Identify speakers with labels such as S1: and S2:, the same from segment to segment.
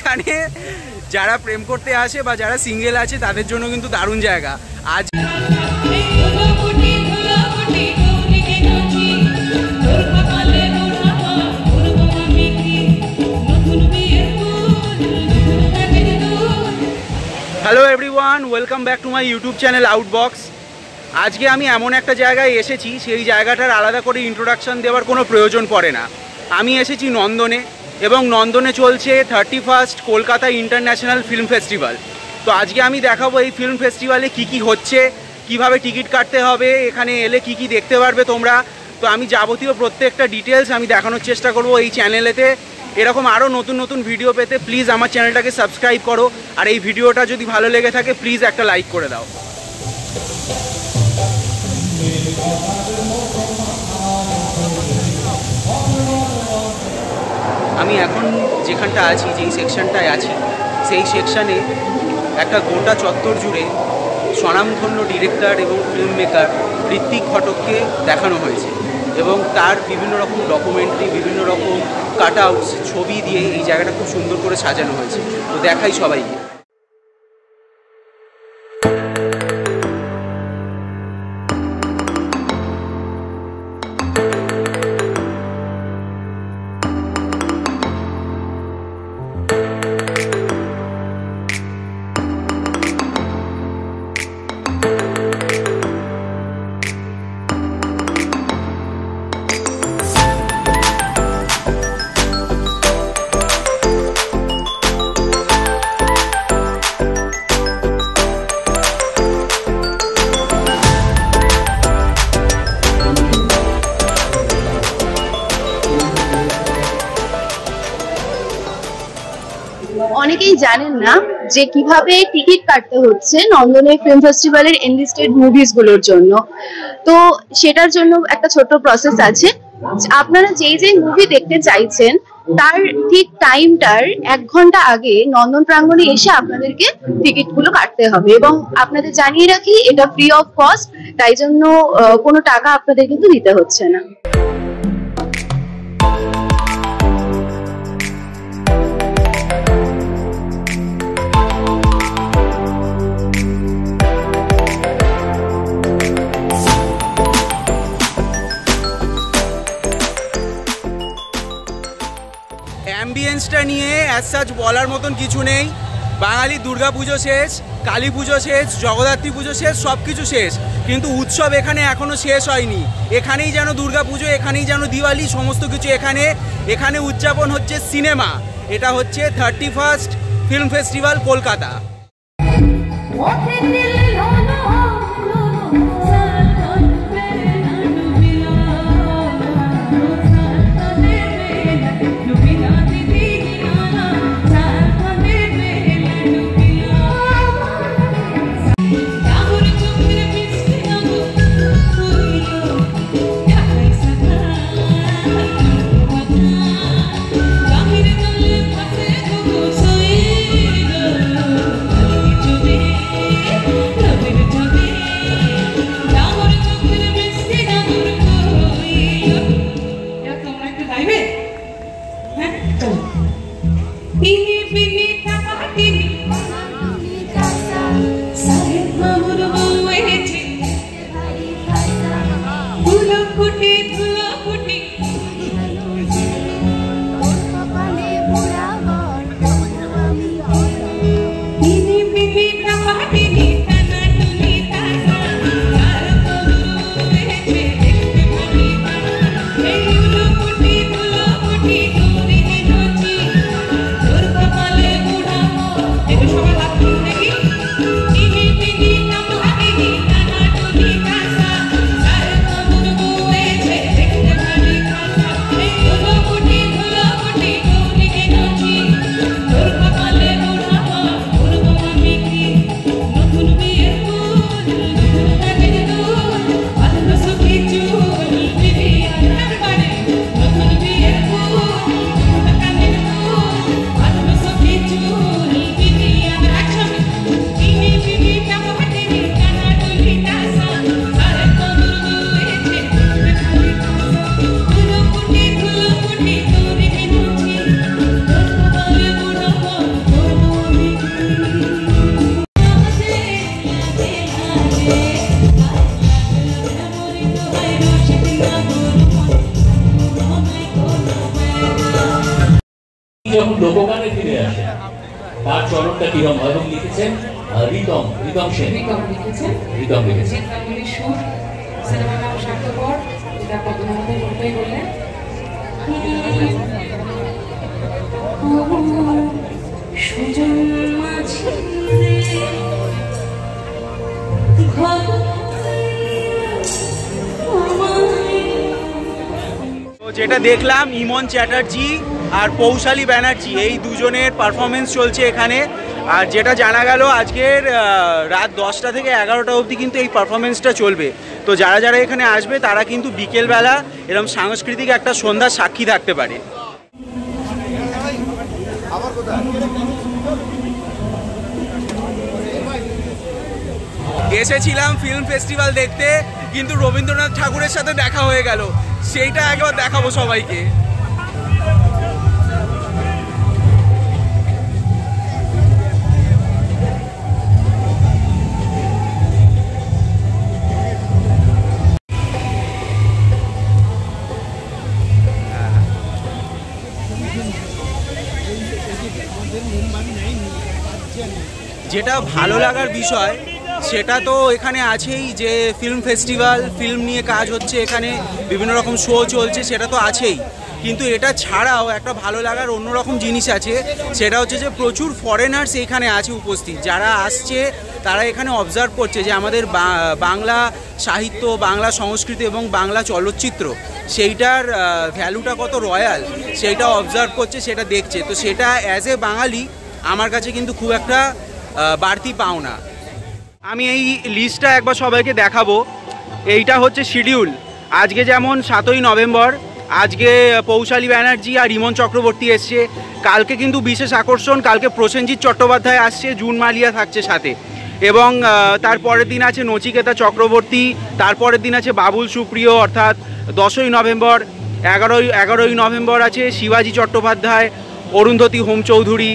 S1: এখানে যারা প্রেম করতে আসে বা যারা সিঙ্গেল আছে তাদের জন্য কিন্তু দারুণ জায়গা। আজ hello everyone, welcome back to my YouTube channel Outbox. আজকে আমি এমন একটা জায়গায় এসেছি, সেই জায়গাটার আলাদা করে ইন্ট্রোডাকশান দেওয়ার কোনো প্রয়োজন পড়ে না। আমি এসেছি নন্দনে, এবং নন্দনে চলছে 31st Kolkata international film festival. তো আজকে আমি দেখাবো এই ফিল্ম ফেস্টিভ্যালে কী কী হচ্ছে, কিভাবে টিকিট কাটতে হবে, এখানে এলে কি কি দেখতে পারবে তোমরা। তো আমি যাবতীয় প্রত্যেকটা ডিটেলস আমি দেখানোর চেষ্টা করব এই চ্যানেলেতে। এরকম আরও নতুন নতুন ভিডিও পেতে প্লিজ আমার চ্যানেলটাকে সাবস্ক্রাইব করো, আর এই ভিডিওটা যদি ভালো লেগে থাকে প্লিজ একটা লাইক করে দাও। আমি এখন যেখানটা আছি, যেই সেকশনটায় আছি, সেই সেকশানে একটা গোটা চত্বর জুড়ে স্বনামধন্য ডিরেক্টর এবং ফিল্ম মেকার ঋত্বিক ঘটককে দেখানো হয়েছে, এবং তার বিভিন্ন রকম ডকুমেন্টারি, বিভিন্ন রকম কাট আউটস, ছবি দিয়ে এই জায়গাটা খুব সুন্দর করে সাজানো হয়েছে। তো দেখাই সবাইকে।
S2: অনেকেই জানেন না যে কিভাবে টিকিট কাটতে হচ্ছে নন্দনে ফিল্ম ফেস্টিভ্যালের এনলিস্টেড মুভিজ গুলোর জন্য। তো সেটার জন্য একটা ছোট্ট প্রসেস আছে। আপনারা যেই যেই মুভি দেখতে চাইছেন তার ঠিক টাইমটার 1 ঘন্টা আগে নন্দন প্রাঙ্গণে এসে আপনাদেরকে টিকিট গুলো কাটতে হবে, এবং আপনাদের জানিয়ে রাখি এটা ফ্রি অফ কস্ট, তাই জন্য কোনো টাকা আপনাদের কিন্তু দিতে হচ্ছে না।
S1: অ্যাম্বিয়েন্সটা নিয়ে অ্যাজ সাচ বলার মতন কিছু নেই। বাঙালির দুর্গা পুজো শেষ, কালী পুজো শেষ, জগদ্ধাত্রী পুজো শেষ, সব কিছু শেষ, কিন্তু উৎসব এখানে এখনও শেষ হয়নি। এখানেই যেন দুর্গা পুজো, এখানেই যেন দিওয়ালি, সমস্ত কিছু এখানে উদযাপন হচ্ছে সিনেমা। এটা হচ্ছে 31st film festival Kolkata.
S3: Durga Male যখন লোকগানে ফিরে আসে তার চরণটা কিরম হয় এবং লিখেছেন রিতম সেন। রিতম লিখেছেন।
S4: সিনেমার নাম স্বার্থপর, এটা পদ্মনাভের গল্পই বললেন।
S1: যেটা দেখলাম ইমন চ্যাটার্জি আর পৌশালী ব্যানার্জি এই দুজনের পারফরমেন্স চলছে এখানে। আর যেটা জানা গেল আজকের রাত 10টা থেকে 11টা অবধি কিন্তু এই পারফরমেন্সটা চলবে। তো যারা যারা এখানে আসবে তারা কিন্তু বিকেলবেলা এরকম সাংস্কৃতিক একটা সন্ধ্যার সাক্ষী থাকতে পারে। এসেছিলাম ফিল্ম ফেস্টিভ্যাল দেখতে, কিন্তু রবীন্দ্রনাথ ঠাকুরের সাথে দেখা হয়ে গেল, সেইটা একবার দেখাবো সবাইকে। যেটা ভালো লাগার বিষয় সেটা তো এখানে আছেই, যে ফিল্ম ফেস্টিভ্যাল, ফিল্ম নিয়ে কাজ হচ্ছে এখানে, বিভিন্ন রকম শো চলছে, সেটা তো আছেই। কিন্তু এটা ছাড়াও একটা ভালো লাগার অন্যরকম জিনিস আছে, সেটা হচ্ছে যে প্রচুর ফরেনার্স এখানে আছে উপস্থিত। যারা আসছে তারা এখানে অবজার্ভ করছে যে আমাদের বাংলা সাহিত্য, বাংলা সংস্কৃতি এবং বাংলা চলচ্চিত্র সেইটার ভ্যালুটা কত রয়্যাল, সেইটা অবজার্ভ করছে, সেটা দেখছে। তো সেটা অ্যাজ এ বাঙালি আমার কাছে কিন্তু খুব একটা বাড়তি পাওনা। আমি এই লিস্টটা একবার সবাইকে দেখাবো। এইটা হচ্ছে শিডিউল। আজকে যেমন 7ই নভেম্বর, আজকে পৌশালী ব্যানার্জি আর ইমন চক্রবর্তী এসছে। কালকে কিন্তু বিশেষ আকর্ষণ, কালকে প্রসেনজিৎ চট্টোপাধ্যায় আসছে, জুন মালিয়া থাকছে সাথে, এবং তারপরের দিন আছে নচিকেতা চক্রবর্তী, তারপরের দিন আছে বাবুল সুপ্রিয় অর্থাৎ 10ই নভেম্বর। 11ই নভেম্বর আছে শিবাজি চট্টোপাধ্যায়, অরুন্ধতী হোম চৌধুরী,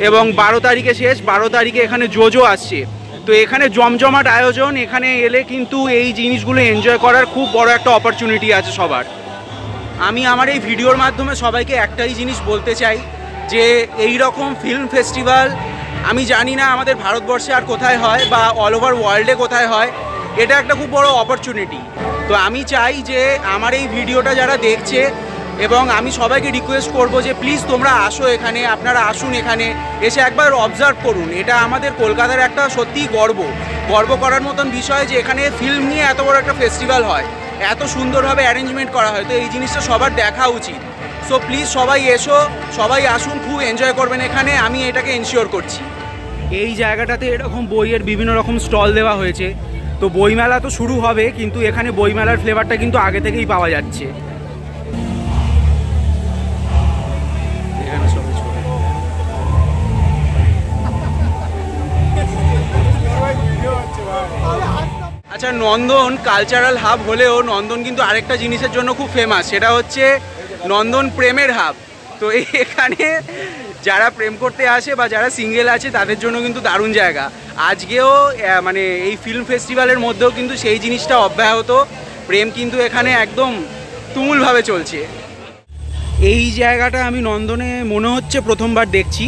S1: এবং 12 তারিখে শেষ। 12 তারিখে এখানে জোজো আসছে। তো এখানে জমজমাট আয়োজন, এখানে এলে কিন্তু এই জিনিসগুলো এনজয় করার খুব বড় একটা অপরচুনিটি আছে সবার। আমি আমার এই ভিডিওর মাধ্যমে সবাইকে একটাই জিনিস বলতে চাই, যে এই রকম ফিল্ম ফেস্টিভ্যাল আমি জানি না আমাদের ভারতবর্ষে আর কোথায় হয় বা অল ওভার ওয়ার্ল্ডে কোথায় হয়। এটা একটা খুব বড় অপরচুনিটি। তো আমি চাই যে আমার এই ভিডিওটা যারা দেখছে, এবং আমি সবাইকে রিকোয়েস্ট করব যে প্লিজ তোমরা আসো এখানে, আপনারা আসুন এখানে, এসে একবার অবজার্ভ করুন। এটা আমাদের কলকাতার একটা সত্যিই গর্ব করার মতন বিষয় যে এখানে ফিল্ম নিয়ে এত বড় একটা ফেস্টিভ্যাল হয়, এত সুন্দরভাবে অ্যারেঞ্জমেন্ট করা হয়। তো এই জিনিসটা সবার দেখা উচিত। সো প্লিজ সবাই এসো, সবাই আসুন, খুব এনজয় করবেন এখানে, আমি এটাকে এনশিওর করছি। এই জায়গাটাতে এরকম বইয়ের বিভিন্ন রকম স্টল দেওয়া হয়েছে। তো বইমেলা তো শুরু হবে, কিন্তু এখানে বইমেলার ফ্লেভারটা কিন্তু আগে থেকেই পাওয়া যাচ্ছে। আচ্ছা, নন্দন কালচারাল হাব হলেও নন্দন কিন্তু আরেকটা জিনিসের জন্য খুব ফেমাস, সেটা হচ্ছে নন্দন প্রেমের হাব। তো এখানে যারা প্রেম করতে আসে বা যারা সিঙ্গেল আছে তাদের জন্য কিন্তু দারুণ জায়গা। আজকেও মানে এই ফিল্ম ফেস্টিভ্যালের মধ্যেও কিন্তু সেই জিনিসটা অব্যাহত, প্রেম কিন্তু এখানে একদম তুমুলভাবে চলছে। এই জায়গাটা আমি নন্দনে মনে হচ্ছে প্রথমবার দেখছি,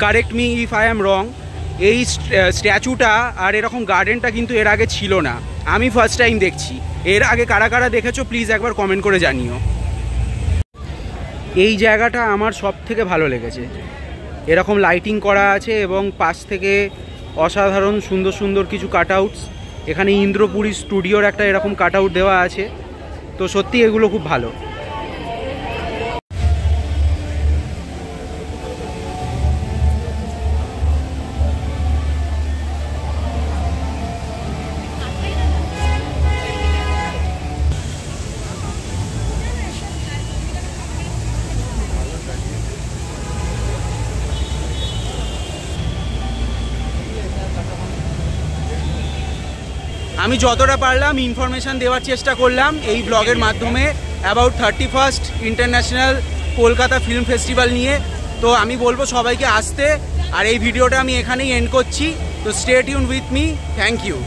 S1: correct me if I am wrong. এই স্ট্যাচুটা আর এরকম গার্ডেনটা কিন্তু এর আগে ছিল না, আমি ফার্স্ট টাইম দেখছি। এর আগে কারা কারা দেখেছো প্লিজ একবার কমেন্ট করে জানিও। এই জায়গাটা আমার সব থেকে ভালো লেগেছে, এরকম লাইটিং করা আছে এবং পাশ থেকে অসাধারণ সুন্দর সুন্দর কিছু কাট আউটস। এখানে ইন্দ্রপুরী স্টুডিওর একটা এরকম কাট আউট দেওয়া আছে। তো সত্যি এগুলো খুব ভালো। আমি যতটা পারলাম ইনফরমেশান দেওয়ার চেষ্টা করলাম এই ব্লগের মাধ্যমে about 31st international Kolkata film festival নিয়ে। তো আমি বলবো সবাইকে আসতে, আর এই ভিডিওটা আমি এখানেই এন্ড করছি। তো stay tune with me, thank you.